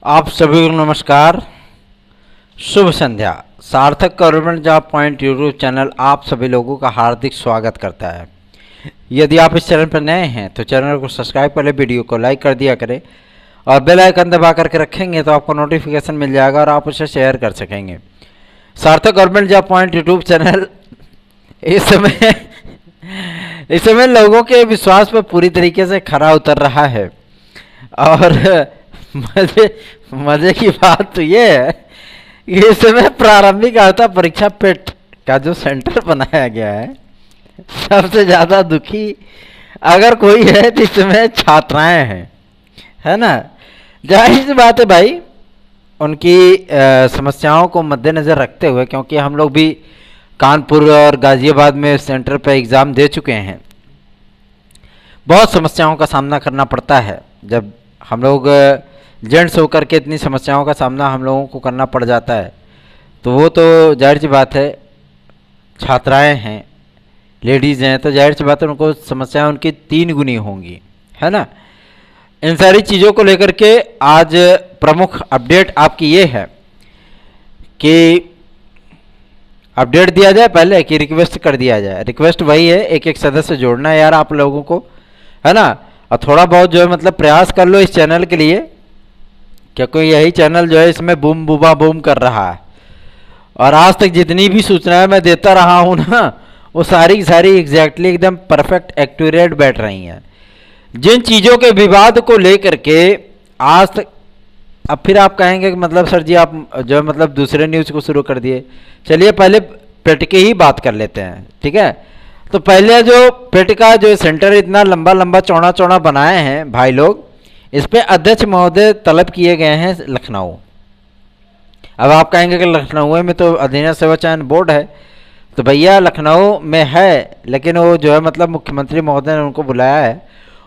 आप सभी को नमस्कार, शुभ संध्या। सार्थक government job point YouTube channel आप सभी लोगों का हार्दिक स्वागत करता है। यदि आप इस चैनल पर नए हैं तो चैनल को सब्सक्राइब कर ले, वीडियो को लाइक कर दिया करें और बेल आइकन दबा करके रखेंगे तो आपको नोटिफिकेशन मिल जाएगा और आप उसे शेयर कर सकेंगे। सार्थक government job point YouTube channel इस समय लोगों के विश्वास पर पूरी तरीके से खरा उतर रहा है और मजे की बात तो ये है कि इस समय प्रारंभिक अर्हता परीक्षा पेट का जो सेंटर बनाया गया है, सबसे ज़्यादा दुखी अगर कोई है तो इसमें छात्राएं हैं, है ना। जाहिर सी बात है भाई, उनकी समस्याओं को मद्देनज़र रखते हुए, क्योंकि हम लोग भी कानपुर और गाज़ियाबाद में सेंटर पर एग्ज़ाम दे चुके हैं, बहुत समस्याओं का सामना करना पड़ता है। जब हम लोग जेंट्स होकर के इतनी समस्याओं का सामना हम लोगों को करना पड़ जाता है तो वो तो जाहिर सी बात है, छात्राएं हैं, लेडीज़ हैं, तो जाहिर सी बात है उनको समस्याएं उनकी 3 गुनी होंगी, है ना। इन सारी चीज़ों को लेकर के आज प्रमुख अपडेट आपकी ये है कि अपडेट दिया जाए पहले कि रिक्वेस्ट कर दिया जाए। रिक्वेस्ट वही है, एक एक सदस्य जोड़ना है यार आप लोगों को, है ना। और थोड़ा बहुत जो है मतलब प्रयास कर लो इस चैनल के लिए, क्योंकि यही चैनल जो है इसमें बूम बुबा बूम कर रहा है। और आज तक जितनी भी सूचनाएं मैं देता रहा हूँ ना, वो सारी की सारी एग्जैक्टली एकदम परफेक्ट एक्यूरेट बैठ रही हैं। जिन चीज़ों के विवाद को लेकर के आज तक, अब फिर आप कहेंगे कि मतलब सर जी आप जो है मतलब दूसरे न्यूज़ को शुरू कर दिए। चलिए पहले पेट की ही बात कर लेते हैं, ठीक है। तो पहले जो पेट का जो सेंटर इतना लंबा लंबा चौड़ा चौड़ा बनाए हैं भाई लोग, इस पे अध्यक्ष महोदय तलब किए गए हैं लखनऊ। अब आप कहेंगे कि लखनऊ में तो अधीनस्थ सेवा चयन बोर्ड है, तो भैया लखनऊ में है, लेकिन वो जो है मतलब मुख्यमंत्री महोदय ने उनको बुलाया है।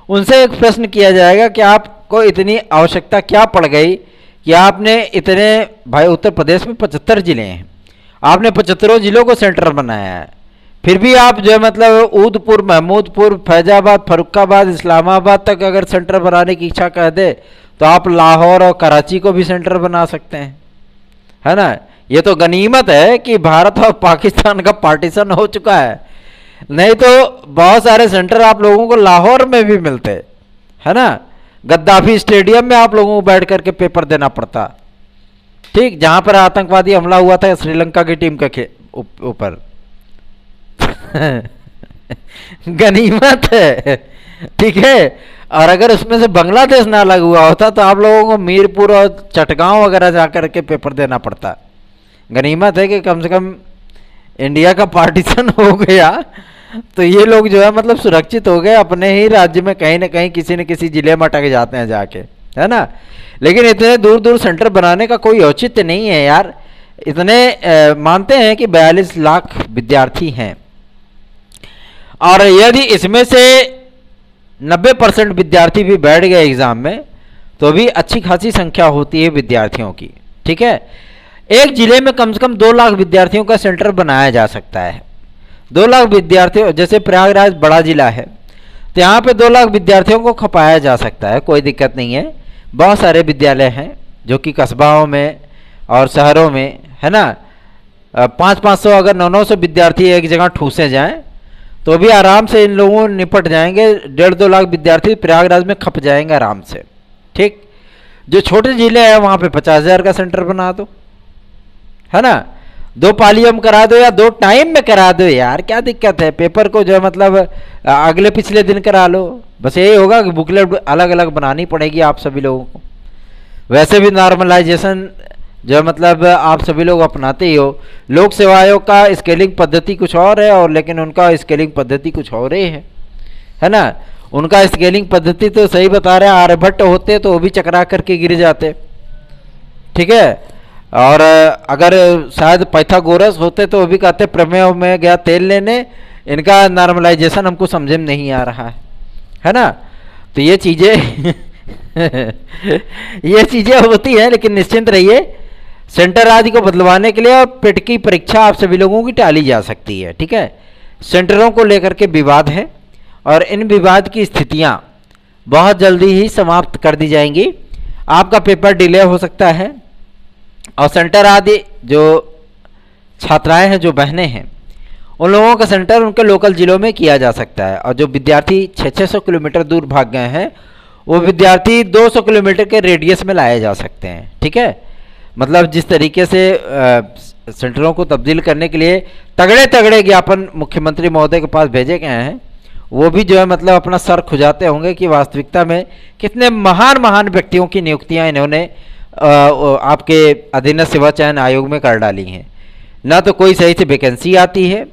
उनसे एक प्रश्न किया जाएगा कि आपको इतनी आवश्यकता क्या पड़ गई कि आपने इतने, भाई उत्तर प्रदेश में 75 जिले हैं, आपने 75 जिलों को सेंटर बनाया है, फिर भी आप जो है मतलब उदपुर, महमूदपुर, फैजाबाद, फरुखाबाद, इस्लामाबाद तक अगर सेंटर बनाने की इच्छा कर दे तो आप लाहौर और कराची को भी सेंटर बना सकते हैं, है ना। ये तो गनीमत है कि भारत और पाकिस्तान का पार्टीशन हो चुका है, नहीं तो बहुत सारे सेंटर आप लोगों को लाहौर में भी मिलते, है ना। गद्दाफी स्टेडियम में आप लोगों को बैठ करके पेपर देना पड़ता, ठीक, जहां पर आतंकवादी हमला हुआ था श्रीलंका की टीम के ऊपर। गनीमत है, ठीक है। और अगर उसमें से बांग्लादेश ना अलग हुआ होता तो आप लोगों को मीरपुर और चटगांव वगैरह जाकर के पेपर देना पड़ता। गनीमत है कि कम से कम इंडिया का पार्टीशन हो गया तो ये लोग जो है मतलब सुरक्षित हो गए, अपने ही राज्य में कहीं ना कहीं किसी न किसी जिले में अटक जाते हैं जाके, है ना। लेकिन इतने दूर दूर सेंटर बनाने का कोई औचित्य नहीं है यार। इतने मानते हैं कि 42 लाख विद्यार्थी हैं और यदि इसमें से 90% विद्यार्थी भी बैठ गए एग्जाम में तो भी अच्छी खासी संख्या होती है विद्यार्थियों की, ठीक है। एक जिले में कम से कम 2 लाख विद्यार्थियों का सेंटर बनाया जा सकता है। 2 लाख विद्यार्थियों, जैसे प्रयागराज बड़ा जिला है तो यहाँ पे 2 लाख विद्यार्थियों को खपाया जा सकता है, कोई दिक्कत नहीं है। बहुत सारे विद्यालय हैं जो कि कस्बाओं में और शहरों में, है ना। 500-500 अगर 900 विद्यार्थी एक जगह ठूसे जाएं तो भी आराम से इन लोगों निपट जाएंगे। 1.5-2 लाख विद्यार्थी प्रयागराज में खप जाएंगे आराम से, ठीक। जो छोटे जिले हैं वहाँ पे 50,000 का सेंटर बना दो, है ना। 2 पालियों में करा दो या 2 टाइम में करा दो यार, क्या दिक्कत है। पेपर को जो है मतलब अगले पिछले दिन करा लो, बस यही होगा कि बुकलेट अलग अलग बनानी पड़ेगी आप सभी लोगों को। वैसे भी नॉर्मलाइजेशन जो मतलब आप सभी लोग अपनाते ही हो। लोक सेवा आयोग का स्केलिंग पद्धति कुछ और है और लेकिन उनका स्केलिंग पद्धति कुछ और ही है ना। उनका स्केलिंग पद्धति तो सही बता रहे हैं, आर्यभट्ट होते तो वो भी चकरा करके गिर जाते, ठीक है। और अगर शायद पाइथागोरस होते तो वो भी कहते प्रमेय में गया तेल लेने, इनका नॉर्मलाइजेशन हमको समझ में नहीं आ रहा है ना। तो ये चीज़ें ये चीज़ें होती हैं, लेकिन निश्चिंत रहिए सेंटर आदि को बदलवाने के लिए और पेट की परीक्षा आप सभी लोगों की टाली जा सकती है, ठीक है। सेंटरों को लेकर के विवाद है और इन विवाद की स्थितियां बहुत जल्दी ही समाप्त कर दी जाएंगी। आपका पेपर डिले हो सकता है। और सेंटर आदि जो छात्राएं हैं, जो बहनें हैं, उन लोगों का सेंटर उनके लोकल जिलों में किया जा सकता है। और जो विद्यार्थी 600 किलोमीटर दूर भाग गए हैं, वो विद्यार्थी 200 किलोमीटर के रेडियस में लाए जा सकते हैं। ठीक है, मतलब जिस तरीके से सेंटरों को तब्दील करने के लिए तगड़े तगड़े ज्ञापन मुख्यमंत्री महोदय के पास भेजे गए हैं, वो भी जो है मतलब अपना सर खुजाते होंगे कि वास्तविकता में कितने महान महान व्यक्तियों की नियुक्तियां इन्होंने आपके अधीनस्थ सेवा चयन आयोग में कर डाली हैं। ना तो कोई सही से वैकेंसी आती है,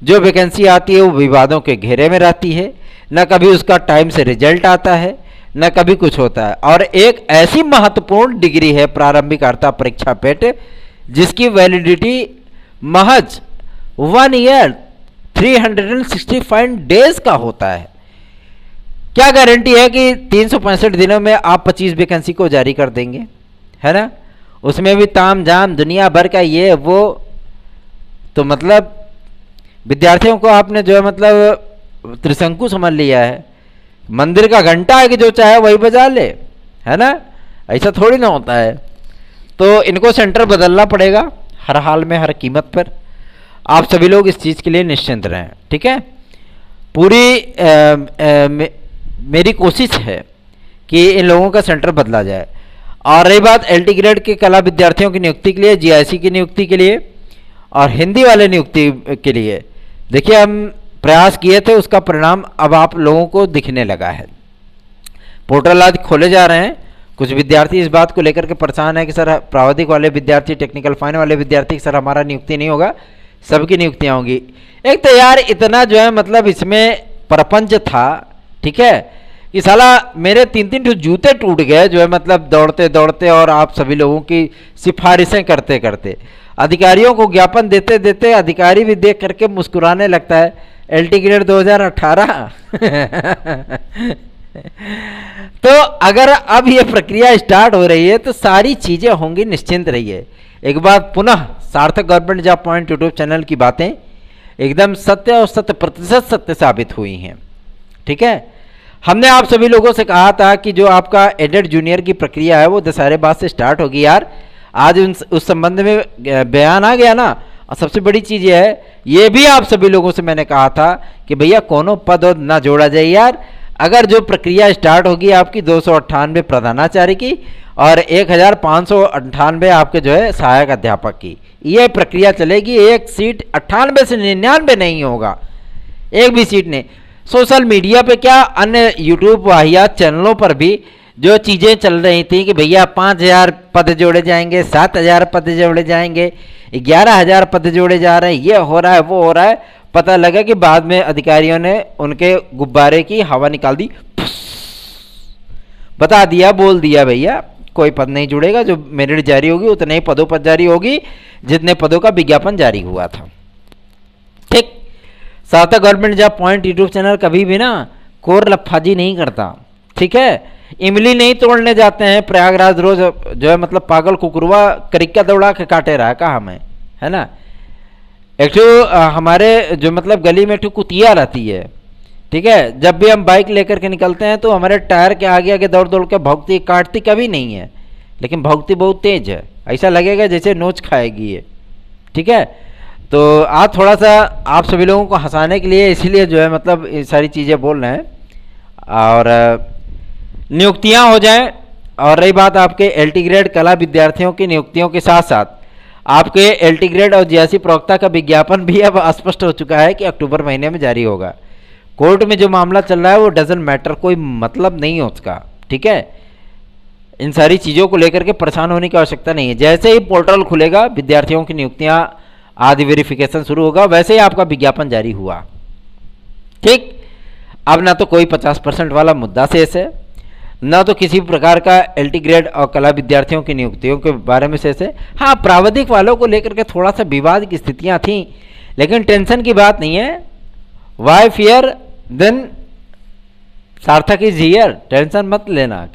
जो वैकेंसी आती है वो विवादों के घेरे में रहती है, न कभी उसका टाइम से रिजल्ट आता है, न कभी कुछ होता है। और एक ऐसी महत्वपूर्ण डिग्री है प्रारंभिक अर्हता परीक्षा पेट, जिसकी वैलिडिटी महज 1 ईयर 365 डेज का होता है। क्या गारंटी है कि 365 दिनों में आप 25 वैकेंसी को जारी कर देंगे, है ना? उसमें भी ताम झाम दुनिया भर का ये वो, तो मतलब विद्यार्थियों को आपने जो है मतलब त्रिशंकु समझ लिया है। मंदिर का घंटा है कि जो चाहे वही बजा ले, है ना? ऐसा थोड़ी ना होता है। तो इनको सेंटर बदलना पड़ेगा हर हाल में, हर कीमत पर। आप सभी लोग इस चीज़ के लिए निश्चिंत रहें, ठीक है? पूरी मेरी कोशिश है कि इन लोगों का सेंटर बदला जाए। और रही बात एलटी ग्रेड के कला विद्यार्थियों की नियुक्ति के लिए, जीआईसी की नियुक्ति के लिए और हिंदी वाले नियुक्ति के लिए, देखिए हम प्रयास किए थे, उसका परिणाम अब आप लोगों को दिखने लगा है। पोर्टल आज खोले जा रहे हैं। कुछ विद्यार्थी इस बात को लेकर के परेशान है कि सर प्रावधिक वाले विद्यार्थी, टेक्निकल फाइन वाले विद्यार्थी, सर हमारा नियुक्ति नहीं होगा, सबकी नियुक्तियां होंगी। एक तो यार इतना जो है मतलब इसमें प्रपंच था, ठीक है, कि साला मेरे 3-3 जूते टूट गए जो है मतलब दौड़ते दौड़ते और आप सभी लोगों की सिफारिशें करते करते। अधिकारियों को ज्ञापन देते देते अधिकारी भी देख करके मुस्कुराने लगता है। एलटी ग्रेड 2018 तो अगर अब ये प्रक्रिया स्टार्ट हो रही है तो सारी चीजें होंगी, निश्चिंत रहिए। एक बार पुनः सार्थक government job point YouTube channel की बातें एकदम सत्य और 100% सत्य साबित हुई हैं, ठीक है? हमने आप सभी लोगों से कहा था कि जो आपका एडेड जूनियर की प्रक्रिया है वो दशहरे बाद से स्टार्ट होगी यार। आज उस संबंध में बयान आ गया ना। और सबसे बड़ी चीज़ ये है, ये भी आप सभी लोगों से मैंने कहा था कि भैया कोनो पद और ना जोड़ा जाए यार। अगर जो प्रक्रिया स्टार्ट होगी आपकी 298 प्रधानाचार्य की और 1598 आपके जो है सहायक अध्यापक की, ये प्रक्रिया चलेगी। एक सीट 98 से 99 नहीं होगा, एक भी सीट नहीं। सोशल मीडिया पे क्या, अन्य यूट्यूब वाहियात चैनलों पर भी जो चीज़ें चल रही थी कि भैया 5000 पद जोड़े जाएंगे, 7000 पद जोड़े जाएंगे, 11000 पद जोड़े जा रहे हैं, ये हो रहा है वो हो रहा है। पता लगा कि बाद में अधिकारियों ने उनके गुब्बारे की हवा निकाल दी, बता दिया, बोल दिया भैया कोई पद नहीं जुड़ेगा, जो मेरिट जारी होगी उतने ही पदों पर जारी होगी जितने पदों का विज्ञापन जारी हुआ था। ठीक, सार्थक government job point YouTube channel कभी भी ना कोर लफाजी नहीं करता, ठीक है? इमली नहीं तोड़ने जाते हैं प्रयागराज रोज जो है मतलब पागल कुकुरवा करिक्का दौड़ा के काटे रहा कहा मैं, है ना? एक तो हमारे जो मतलब गली में एक कुतिया रहती है, ठीक है? जब भी हम बाइक लेकर के निकलते हैं तो हमारे टायर के आगे आगे दौड़ दौड़ के भौंकती, काटती कभी नहीं है, लेकिन भौंकती बहुत तेज है, ऐसा लगेगा जैसे नोच खाएगी ये, ठीक है? तो आज थोड़ा सा आप सभी लोगों को हंसाने के लिए इसीलिए जो है मतलब ये सारी चीज़ें बोल रहे हैं। और नियुक्तियां हो जाएं। और रही बात आपके एलटी ग्रेड कला विद्यार्थियों की नियुक्तियों के साथ साथ आपके एलटी ग्रेड और जीआईसी प्रवक्ता का विज्ञापन भी अब स्पष्ट हो चुका है कि अक्टूबर महीने में जारी होगा। कोर्ट में जो मामला चल रहा है वो डजंट मैटर, कोई मतलब नहीं है उसका, ठीक है? इन सारी चीज़ों को लेकर के परेशान होने की आवश्यकता नहीं है। जैसे ही पोर्टल खुलेगा, विद्यार्थियों की नियुक्तियां आदि वेरिफिकेशन शुरू होगा, वैसे ही आपका विज्ञापन जारी हुआ, ठीक? अब ना तो कोई 50% वाला मुद्दा शेष है, ना तो किसी प्रकार का एलटी ग्रेड और कला विद्यार्थियों की नियुक्तियों के बारे में शेष है। हाँ, प्रावधिक वालों को लेकर के थोड़ा सा विवाद की स्थितियां थीं, लेकिन टेंशन की बात नहीं है। वाई फियर देन सार्थक इज हियर, टेंशन मत लेना,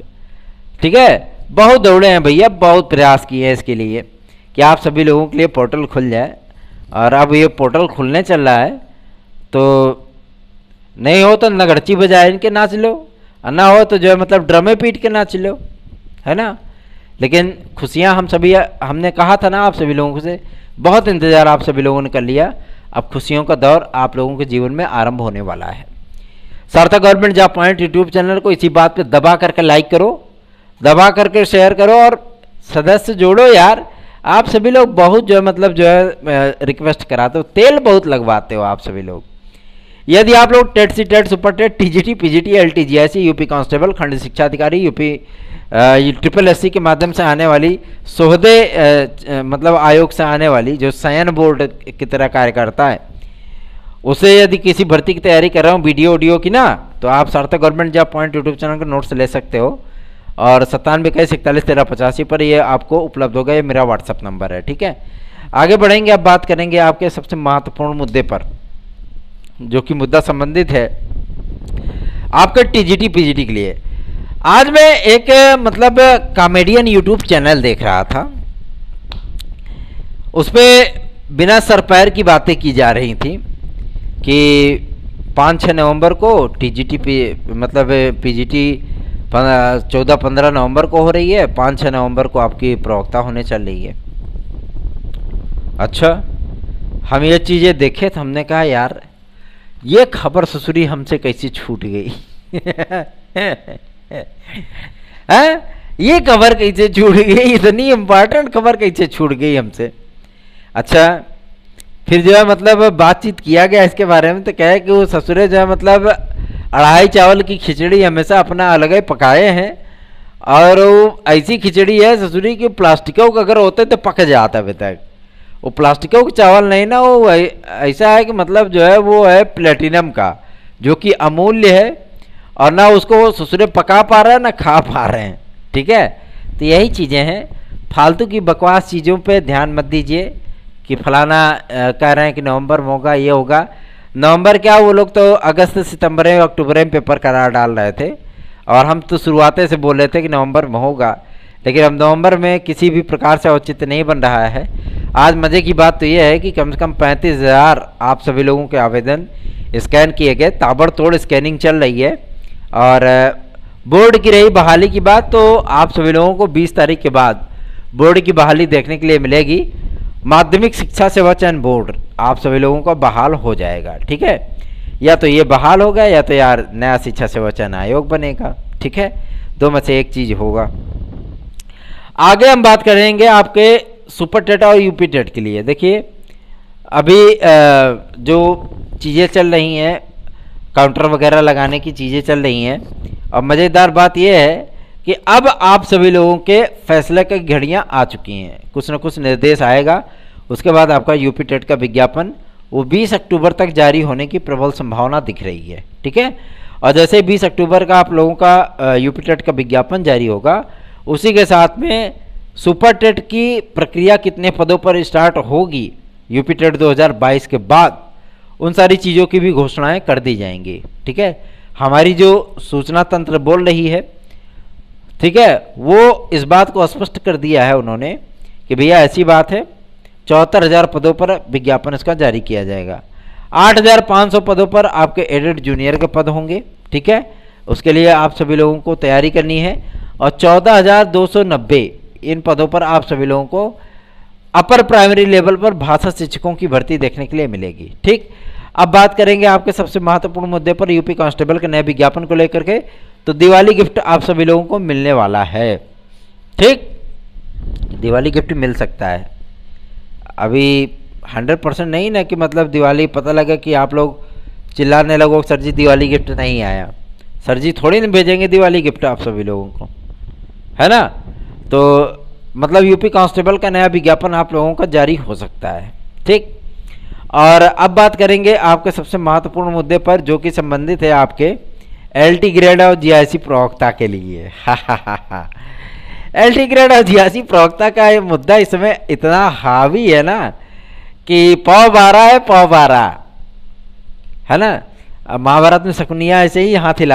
ठीक है? बहुत दौड़े हैं भैया, बहुत प्रयास किए हैं इसके लिए कि आप सभी लोगों के लिए पोर्टल खुल जाए। और अब ये पोर्टल खुलने चल रहा है, तो नहीं हो तो नगड़ची बजाए इनके नाच लो, और ना हो तो जो है मतलब ड्रमे पीट के नाच लो, है ना? लेकिन खुशियां हमने कहा था ना आप सभी लोगों से, बहुत इंतज़ार आप सभी लोगों ने कर लिया। अब खुशियों का दौर आप लोगों के जीवन में आरंभ होने वाला है। सार्थक government job point YouTube channel को इसी बात पे दबा करके लाइक करो, दबा करके शेयर करो और सदस्य जोड़ो यार। आप सभी लोग बहुत जो है मतलब जो है रिक्वेस्ट कराते हो, तेल बहुत लगवाते हो आप सभी लोग। यदि आप लोग TET C TET super TET TGT PGT LTG ऐसी यूपी कांस्टेबल खंड शिक्षा अधिकारी यूपी ट्रिपल एससी के माध्यम से आने वाली सोहदे मतलब आयोग से आने वाली जो सयन बोर्ड की तरह कार्य करता है, उसे यदि किसी भर्ती की तैयारी कर रहा हूँ वीडियो ऑडियो की ना, तो आप सार्थक government job point YouTube channel के नोट्स ले सकते हो। और 9721411385 पर ये आपको उपलब्ध होगा, ये मेरा व्हाट्सअप नंबर है। ठीक है, आगे बढ़ेंगे, अब बात करेंगे आपके सबसे महत्वपूर्ण मुद्दे पर, जो कि मुद्दा संबंधित है आपके टीजीटी पीजीटी के लिए। आज मैं एक मतलब कॉमेडियन यूट्यूब चैनल देख रहा था, उस पर बिना सर पैर की बातें की जा रही थी कि 5-6 नवंबर को टीजीटी मतलब पीजीटी 14-15 नवंबर को हो रही है, 5-6 नवंबर को आपकी प्रवक्ता होने चल रही है। अच्छा, हम ये चीज़ें देखे तो हमने कहा यार ये खबर ससुरी हमसे कैसी छूट गई है? ये खबर कैसे छूट गई, इतनी इम्पोर्टेंट खबर कैसे छूट गई हमसे। अच्छा, फिर जो है मतलब बातचीत किया गया इसके बारे में, तो क्या है कि वो ससुरे जो है मतलब अढ़ाई चावल की खिचड़ी हमेशा अपना अलग ही पकाए हैं, और वो ऐसी खिचड़ी है ससुरी की प्लास्टिकों का अगर होते तो पक जाता अभी तक। वो प्लास्टिकों का चावल नहीं ना, वो ऐसा है कि मतलब जो है वो है प्लेटिनम का, जो कि अमूल्य है, और ना उसको ससुरे पका पा रहे हैं ना खा पा रहे हैं। ठीक है, तो यही चीज़ें हैं। फालतू की बकवास चीज़ों पे ध्यान मत दीजिए कि फलाना कह रहे हैं कि नवंबर में होगा, ये होगा। नवंबर क्या, वो लोग तो अगस्त सितंबर में अक्टूबर में पेपर करार डाल रहे थे, और हम तो शुरुआते से बोल रहे थे कि नवंबर में होगा, लेकिन अब नवंबर में किसी भी प्रकार से औचित्य नहीं बन रहा है। आज मज़े की बात तो ये है कि कम से कम 35,000 आप सभी लोगों के आवेदन स्कैन किए गए, ताबड़तोड़ स्कैनिंग चल रही है। और बोर्ड की रही बहाली की बात, तो आप सभी लोगों को 20 तारीख के बाद बोर्ड की बहाली देखने के लिए मिलेगी। माध्यमिक शिक्षा सेवा चयन बोर्ड आप सभी लोगों का बहाल हो जाएगा। ठीक है, या तो ये बहाल होगा या तो यार नया शिक्षा सेवा चयन आयोग बनेगा। ठीक है, दो में से एक चीज़ होगा। आगे हम बात करेंगे आपके सुपर टेट और यूपी टेट के लिए। देखिए अभी जो चीज़ें चल रही हैं, काउंटर वगैरह लगाने की चीज़ें चल रही हैं, और मज़ेदार बात यह है कि अब आप सभी लोगों के फैसले की घड़ियां आ चुकी हैं। कुछ न कुछ निर्देश आएगा, उसके बाद आपका यूपी टेट का विज्ञापन वो 20 अक्टूबर तक जारी होने की प्रबल संभावना दिख रही है। ठीक है, और जैसे 20 अक्टूबर का आप लोगों का यूपी टेट का विज्ञापन जारी होगा, उसी के साथ में सुपर टेट की प्रक्रिया कितने पदों पर स्टार्ट होगी यूपी टेट 2022 के बाद, उन सारी चीज़ों की भी घोषणाएं कर दी जाएंगी। ठीक है, हमारी जो सूचना तंत्र बोल रही है, ठीक है, वो इस बात को स्पष्ट कर दिया है उन्होंने कि भैया ऐसी बात है, 74,000 पदों पर विज्ञापन इसका जारी किया जाएगा। 8,500 पदों पर आपके एडेड जूनियर के पद होंगे। ठीक है, उसके लिए आप सभी लोगों को तैयारी करनी है। और 14,290 इन पदों पर आप सभी लोगों को अपर प्राइमरी लेवल पर भाषा शिक्षकों की भर्ती देखने के लिए मिलेगी। ठीक, अब बात करेंगे आपके सबसे महत्वपूर्ण मुद्दे पर, यूपी कांस्टेबल के नए विज्ञापन को लेकर के। तो दिवाली गिफ्ट आप सभी लोगों को मिलने वाला है। ठीक, दिवाली गिफ्ट मिल सकता है, अभी 100% नहीं ना कि मतलब दिवाली पता लगा कि आप लोग चिल्लाने लगो सर जी दिवाली गिफ्ट नहीं आया। सर जी थोड़ी ना भेजेंगे दिवाली गिफ्ट आप सभी लोगों को, है ना। तो मतलब यूपी कांस्टेबल का नया विज्ञापन आप लोगों का जारी हो सकता है। ठीक, और अब बात करेंगे आपके सबसे महत्वपूर्ण मुद्दे पर, जो कि संबंधित है आपके एलटी ग्रेड और जीआईसी प्रवक्ता के लिए। एलटी ग्रेड और जीआईसी प्रवक्ता का ये मुद्दा इस समय इतना हावी है ना कि पौ 12 है, पौ 12 है ना। महाभारत में शकुनिया ऐसे ही हाथ हिला